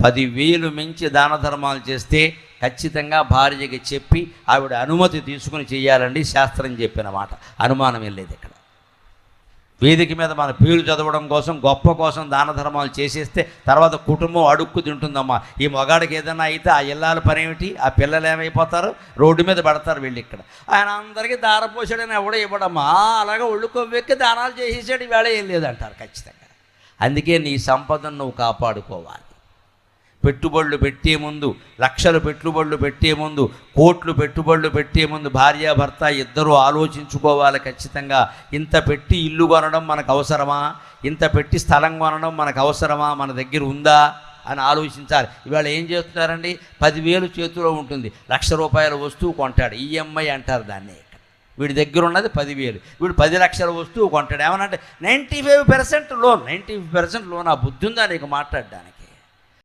10,000 మించి దాన ధర్మాలు చేస్తే ఖచ్చితంగా భార్యకి చెప్పి ఆవిడ అనుమతి తీసుకుని చేయాలండి. శాస్త్రం చెప్పిన మాట, అనుమానం లేదు ఇక్కడ. వేదిక మీద మన పేరు చదవడం కోసం, గొప్ప కోసం దాన ధర్మాలు చేసేస్తే తర్వాత కుటుంబం అడుక్కు తింటుందమ్మా. ఈ మగాడికి ఏదైనా అయితే ఆ ఇల్లాల పని ఏమిటి? ఆ పిల్లలు ఏమైపోతారు? రోడ్డు మీద పడతారు వీళ్ళు. ఇక్కడ ఆయన అందరికీ దారపోసాడని ఎవడో ఇవ్వడమ్మా, అలాగే ఒళ్ళు కొవ్వెక్కి దానాలు చేసేసాడు, ఈవేళ ఏం లేదంటారు ఖచ్చితంగా. అందుకే నీ సంపదను నువ్వు కాపాడుకోవాలి. పెట్టుబడులు పెట్టే ముందు, లక్షలు పెట్టుబడులు పెట్టే ముందు, కోట్లు పెట్టుబడులు పెట్టే ముందు భార్యాభర్త ఇద్దరూ ఆలోచించుకోవాలి ఖచ్చితంగా. ఇంత పెట్టి ఇల్లు కొనడం మనకు అవసరమా? ఇంత పెట్టి స్థలం కొనడం మనకు అవసరమా? మన దగ్గర ఉందా అని ఆలోచించాలి. ఇవాళ ఏం చేస్తున్నారండి, 10,000 చేతిలో ఉంటుంది, ₹1,00,000 వస్తువు కొంటాడు, ఈఎంఐ అంటారు దాన్ని. వీడి దగ్గర ఉన్నది 10,000, వీడు 10 లక్షల వస్తువు కొంటాడు. ఏమనంటే 95% లోన్. 95% లోన్. ఆ బుద్ధి ఉందా నీకు మాట్లాడడానికి?